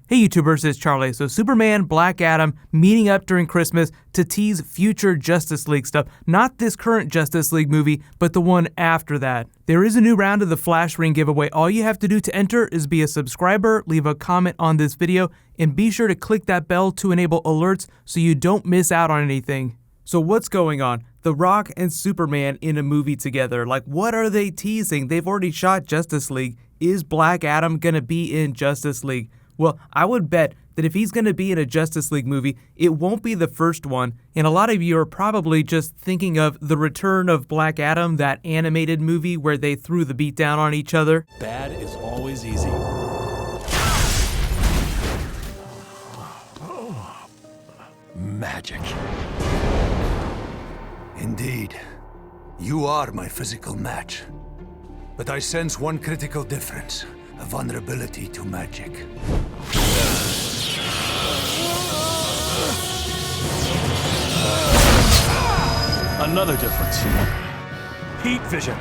Hey YouTubers, it's Charlie. So Superman, Black Adam meeting up during Christmas to tease future Justice League stuff. Not this current Justice League movie, but the one after that. There is a new round of the Flash Ring giveaway. All you have to do to enter is be a subscriber, leave a comment on this video, and be sure to click that bell to enable alerts so you don't miss out on anything. So what's going on? The Rock and Superman in a movie together. Like, what are they teasing? They've already shot Justice League. Is Black Adam gonna be in Justice League? Well, I would bet that if he's going to be in a Justice League movie, it won't be the first one, and a lot of you are probably just thinking of The Return of Black Adam, that animated movie where they threw the beat down on each other. Bad is always easy. Magic. Indeed, you are my physical match. But I sense one critical difference. A vulnerability to magic. Another difference. Heat vision.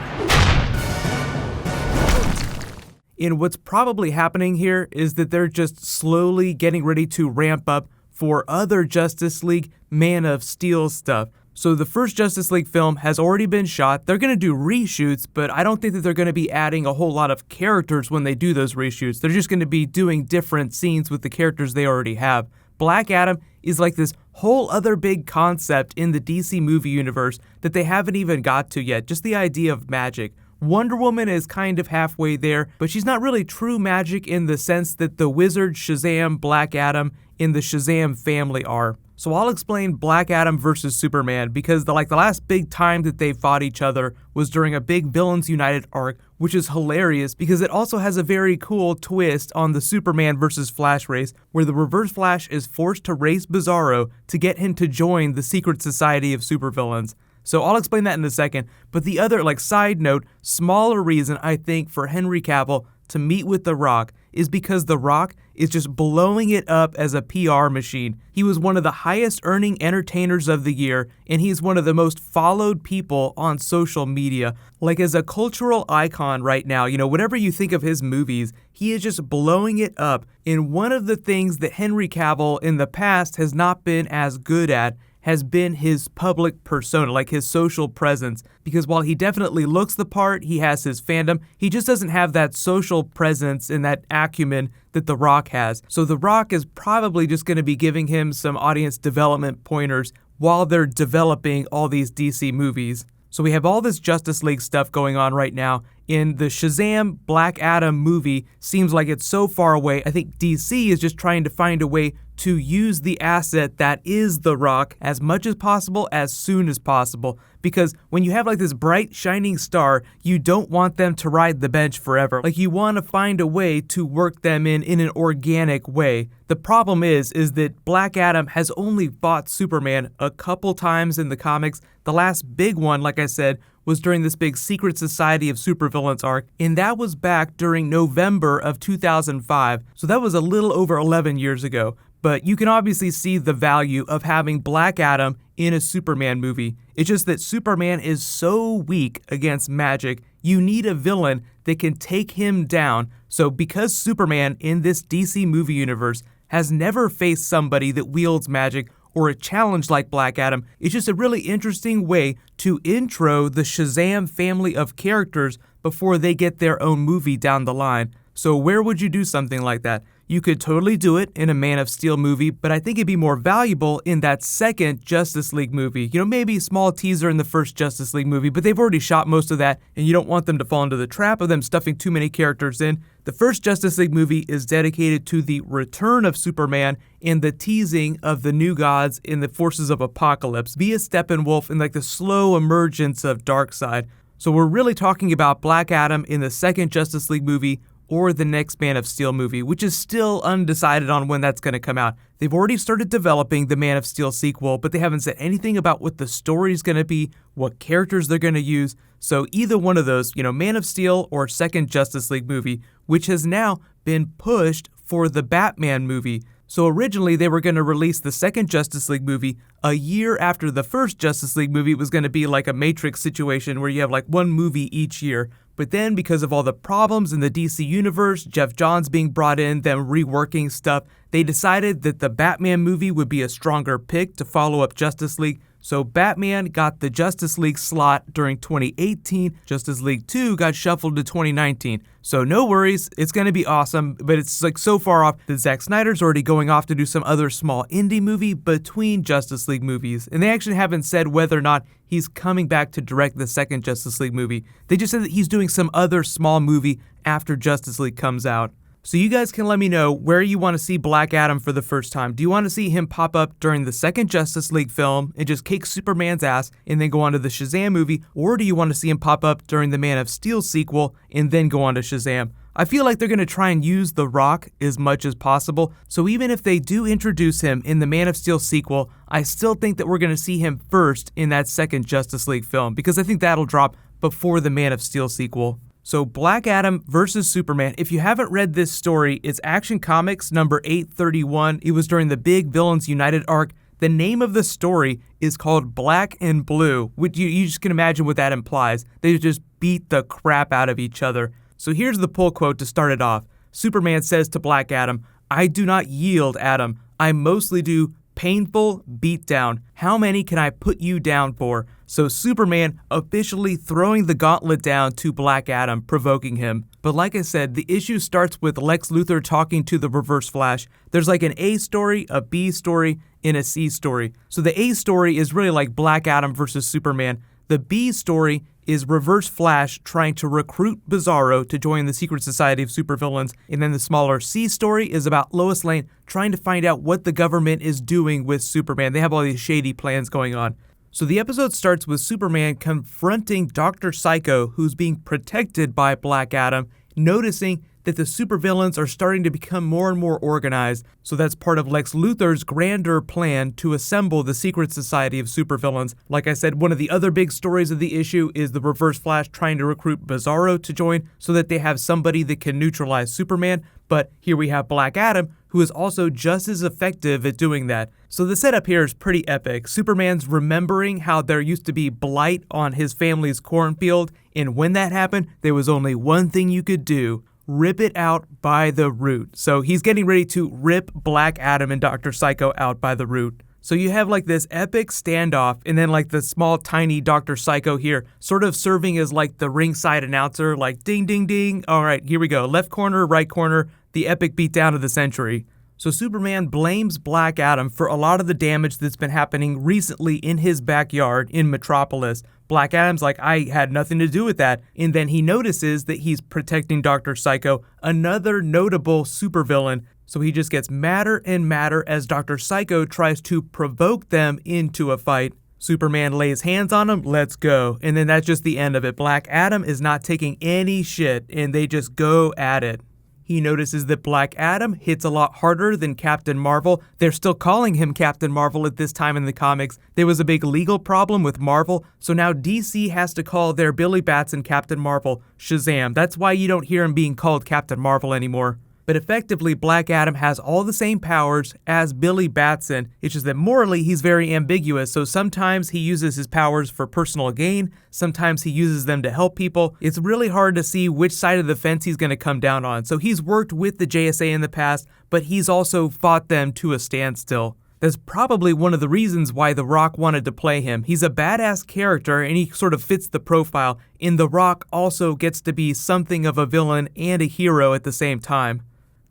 And what's probably happening here is that they're just slowly getting ready to ramp up for other Justice League Man of Steel stuff. So the first Justice League film has already been shot. They're going to do reshoots, but I don't think that they're going to be adding a whole lot of characters when they do those reshoots. They're just going to be doing different scenes with the characters they already have. Black Adam is like this whole other big concept in the DC movie universe that they haven't even got to yet, just the idea of magic. Wonder Woman is kind of halfway there, but she's not really true magic in the sense that the Wizard, Shazam, Black Adam, in the Shazam family are. So I'll explain Black Adam versus Superman because the last big time that they fought each other was during a big Villains United arc, which is hilarious because it also has a very cool twist on the Superman versus Flash race where the Reverse Flash is forced to race Bizarro to get him to join the secret society of supervillains. So I'll explain that in a second, but the other side note, smaller reason I think for Henry Cavill to meet with The Rock is because The Rock is just blowing it up as a PR machine. He was one of the highest earning entertainers of the year, and he's one of the most followed people on social media. As a cultural icon right now, whatever you think of his movies, he is just blowing it up. And one of the things that Henry Cavill in the past has not been as good at has been his public persona, his social presence. Because while he definitely looks the part, he has his fandom, he just doesn't have that social presence and that acumen that The Rock has. So The Rock is probably just going to be giving him some audience development pointers while they're developing all these DC movies. So we have all this Justice League stuff going on right now. In the Shazam Black Adam movie, seems like it's so far away. I think DC is just trying to find a way to use the asset that is The Rock as much as possible, as soon as possible. Because when you have this bright, shining star, you don't want them to ride the bench forever. You want to find a way to work them in an organic way. The problem is that Black Adam has only fought Superman a couple times in the comics. The last big one, like I said, was during this big Secret Society of Supervillains arc, and that was back during November of 2005, so that was a little over 11 years ago. But you can obviously see the value of having Black Adam in a Superman movie. It's just that Superman is so weak against magic, you need a villain that can take him down. So because Superman in this DC movie universe has never faced somebody that wields magic or a challenge like Black Adam, it's just a really interesting way to intro the Shazam family of characters before they get their own movie down the line. So where would you do something like that? You could totally do it in a Man of Steel movie, but I think it'd be more valuable in that second Justice League movie. Maybe a small teaser in the first Justice League movie, but they've already shot most of that, and you don't want them to fall into the trap of them stuffing too many characters in. The first Justice League movie is dedicated to the return of Superman and the teasing of the new gods in the forces of Apocalypse via Steppenwolf and the slow emergence of Darkseid. So we're really talking about Black Adam in the second Justice League movie or the next Man of Steel movie, which is still undecided on when that's going to come out. They've already started developing the Man of Steel sequel, but they haven't said anything about what the story's going to be, what characters they're going to use. So either one of those, Man of Steel or second Justice League movie, which has now been pushed for the Batman movie. So originally they were going to release the second Justice League movie a year after the first Justice League movie. Was going to be like a Matrix situation where you have one movie each year. But then, because of all the problems in the DC universe, Jeff Johns being brought in, them reworking stuff, they decided that the Batman movie would be a stronger pick to follow up Justice League. So Batman got the Justice League slot during 2018. Justice League 2 got shuffled to 2019. So no worries, it's going to be awesome, but it's like so far off that Zack Snyder's already going off to do some other small indie movie between Justice League movies. And they actually haven't said whether or not he's coming back to direct the second Justice League movie. They just said that he's doing some other small movie after Justice League comes out. So you guys can let me know where you want to see Black Adam for the first time. Do you want to see him pop up during the second Justice League film and just kick Superman's ass and then go on to the Shazam movie? Or do you want to see him pop up during the Man of Steel sequel and then go on to Shazam? I feel like they're going to try and use The Rock as much as possible. So even if they do introduce him in the Man of Steel sequel, I still think that we're going to see him first in that second Justice League film because I think that'll drop before the Man of Steel sequel. So Black Adam versus Superman. If you haven't read this story, it's Action Comics number 831. It was during the Big Villains United arc. The name of the story is called Black and Blue, which you just can imagine what that implies. They just beat the crap out of each other. So here's the pull quote to start it off. Superman says to Black Adam, "I do not yield, Adam. I mostly do painful beatdown. How many can I put you down for?" So Superman officially throwing the gauntlet down to Black Adam, provoking him. But like I said, the issue starts with Lex Luthor talking to the Reverse Flash. There's like an A story, a B story, and a C story. So the A story is really like Black Adam versus Superman. The B story is Reverse Flash trying to recruit Bizarro to join the secret society of supervillains. And then the smaller C story is about Lois Lane trying to find out what the government is doing with Superman. They have all these shady plans going on. So the episode starts with Superman confronting Dr. Psycho, who's being protected by Black Adam, noticing that the supervillains are starting to become more and more organized. So that's part of Lex Luthor's grander plan to assemble the secret society of supervillains. Like I said, one of the other big stories of the issue is the Reverse Flash trying to recruit Bizarro to join so that they have somebody that can neutralize Superman. But here we have Black Adam, who is also just as effective at doing that. So the setup here is pretty epic. Superman's remembering how there used to be blight on his family's cornfield, and when that happened, there was only one thing you could do: rip it out by the root. So he's getting ready to rip Black Adam and Dr. Psycho out by the root. So you have like this epic standoff, and then like the small tiny Dr. Psycho here sort of serving as like the ringside announcer, like ding ding ding. All right, here we go. Left corner, right corner, the epic beatdown of the century. So Superman blames Black Adam for a lot of the damage that's been happening recently in his backyard in Metropolis. Black Adam's like, I had nothing to do with that. And then he notices that he's protecting Dr. Psycho, another notable supervillain. So he just gets madder and madder as Dr. Psycho tries to provoke them into a fight. Superman lays hands on him, let's go. And then that's just the end of it. Black Adam is not taking any shit, and they just go at it. He notices that Black Adam hits a lot harder than Captain Marvel. They're still calling him Captain Marvel at this time in the comics. There was a big legal problem with Marvel, so now DC has to call their Billy Batson Captain Marvel Shazam. That's why you don't hear him being called Captain Marvel anymore. But effectively, Black Adam has all the same powers as Billy Batson. It's just that morally, he's very ambiguous. So sometimes he uses his powers for personal gain. Sometimes he uses them to help people. It's really hard to see which side of the fence he's going to come down on. So he's worked with the JSA in the past, but he's also fought them to a standstill. That's probably one of the reasons why The Rock wanted to play him. He's a badass character and he sort of fits the profile. And The Rock also gets to be something of a villain and a hero at the same time.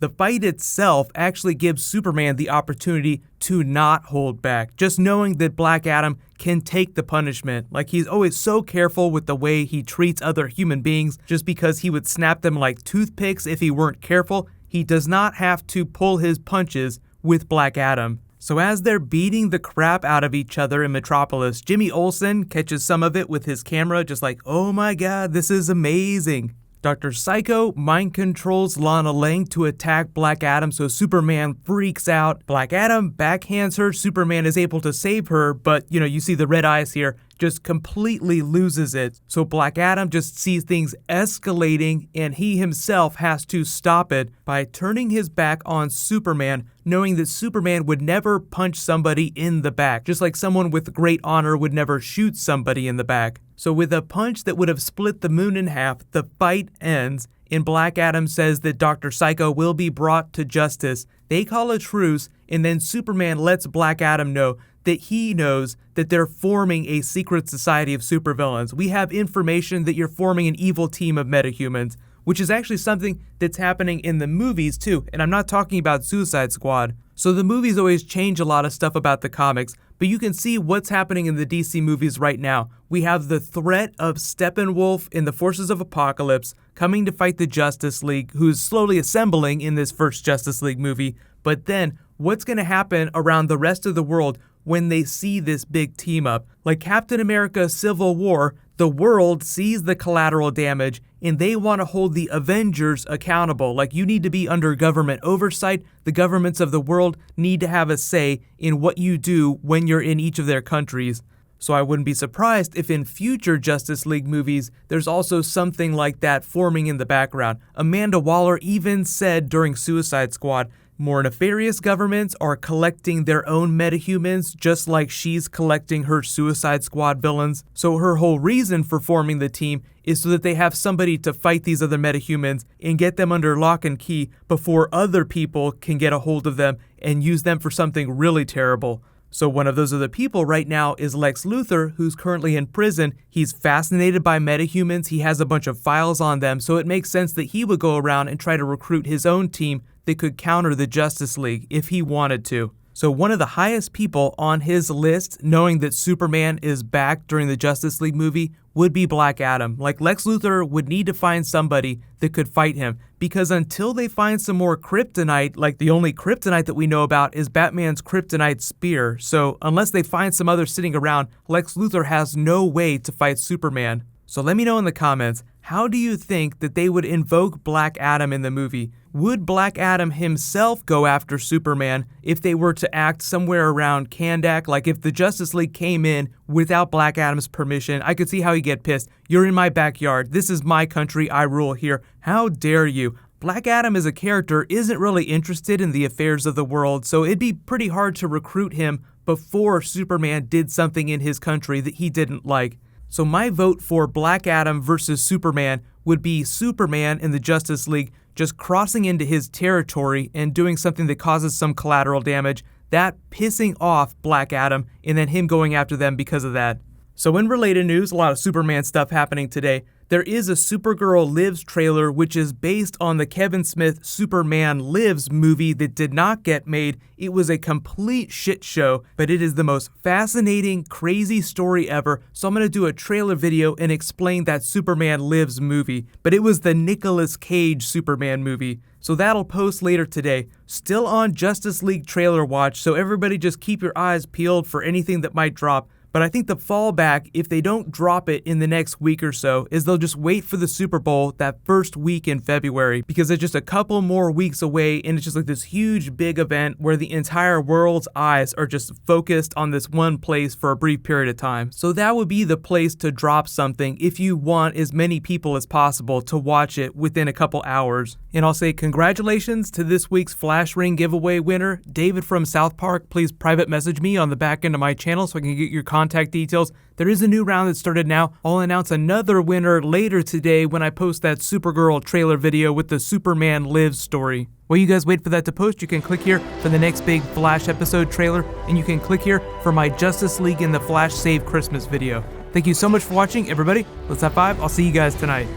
The fight itself actually gives Superman the opportunity to not hold back, just knowing that Black Adam can take the punishment. Like, he's always so careful with the way he treats other human beings, just because he would snap them like toothpicks if he weren't careful. He does not have to pull his punches with Black Adam. So as they're beating the crap out of each other in Metropolis, Jimmy Olsen catches some of it with his camera, just like, oh my god, this is amazing. Dr. Psycho mind controls Lana Lang to attack Black Adam, so Superman freaks out. Black Adam backhands her. Superman is able to save her, but you see the red eyes here. just completely loses it. So Black Adam just sees things escalating, and he himself has to stop it by turning his back on Superman, knowing that Superman would never punch somebody in the back, just like someone with great honor would never shoot somebody in the back. So with a punch that would have split the moon in half, the fight ends, and Black Adam says that Dr. Psycho will be brought to justice. They call a truce, and then Superman lets Black Adam know that he knows that they're forming a secret society of supervillains. We have information that you're forming an evil team of metahumans, which is actually something that's happening in the movies too, and I'm not talking about Suicide Squad. So the movies always change a lot of stuff about the comics, but you can see what's happening in the DC movies right now. We have the threat of Steppenwolf and the Forces of Apocalypse coming to fight the Justice League, who's slowly assembling in this first Justice League movie, but then what's going to happen around the rest of the world when they see this big team up? Like Captain America Civil War, the world sees the collateral damage and they want to hold the Avengers accountable. Like, you need to be under government oversight. The governments of the world need to have a say in what you do when you're in each of their countries. So I wouldn't be surprised if in future Justice League movies, there's also something like that forming in the background. Amanda Waller even said during Suicide Squad, more nefarious governments are collecting their own metahumans just like she's collecting her Suicide Squad villains. So her whole reason for forming the team is so that they have somebody to fight these other metahumans and get them under lock and key before other people can get a hold of them and use them for something really terrible. So one of those other people right now is Lex Luthor, who's currently in prison. He's fascinated by metahumans. He has a bunch of files on them, so it makes sense that he would go around and try to recruit his own team that could counter the Justice League if he wanted to. So one of the highest people on his list, knowing that Superman is back during the Justice League movie, would be Black Adam. Like, Lex Luthor would need to find somebody that could fight him, because until they find some more kryptonite, like the only kryptonite that we know about is Batman's kryptonite spear. So unless they find some other sitting around, Lex Luthor has no way to fight Superman. So let me know in the comments, how do you think that they would invoke Black Adam in the movie? Would Black Adam himself go after Superman if they were to act somewhere around Kahndaq? Like, if the Justice League came in without Black Adam's permission, I could see how he'd get pissed. You're in my backyard. This is my country. I rule here. How dare you? Black Adam as a character isn't really interested in the affairs of the world, so it'd be pretty hard to recruit him before Superman did something in his country that he didn't like. So my vote for Black Adam versus Superman would be Superman in the Justice League just crossing into his territory and doing something that causes some collateral damage, that pissing off Black Adam, and then him going after them because of that. So in related news, a lot of Superman stuff happening today. There is a Supergirl Lives trailer which is based on the Kevin Smith Superman Lives movie that did not get made. It was a complete shit show, but it is the most fascinating, crazy story ever. So I'm going to do a trailer video and explain that Superman Lives movie. But it was the Nicolas Cage Superman movie. So that'll post later today. Still on Justice League trailer watch, so everybody just keep your eyes peeled for anything that might drop. But I think the fallback, if they don't drop it in the next week or so, is they'll just wait for the Super Bowl that first week in February, because it's just a couple more weeks away, and it's just like this huge big event where the entire world's eyes are just focused on this one place for a brief period of time. So that would be the place to drop something if you want as many people as possible to watch it within a couple hours. And I'll say congratulations to this week's Flash Ring giveaway winner, David from South Park. Please private message me on the back end of my channel so I can get your contact details. There is a new round that started now. I'll announce another winner later today when I post that Supergirl trailer video with the Superman Lives story. While you guys wait for that to post, you can click here for the next big Flash episode trailer, and you can click here for my Justice League and the Flash Save Christmas video. Thank you so much for watching, everybody. Let's high five. I'll see you guys tonight.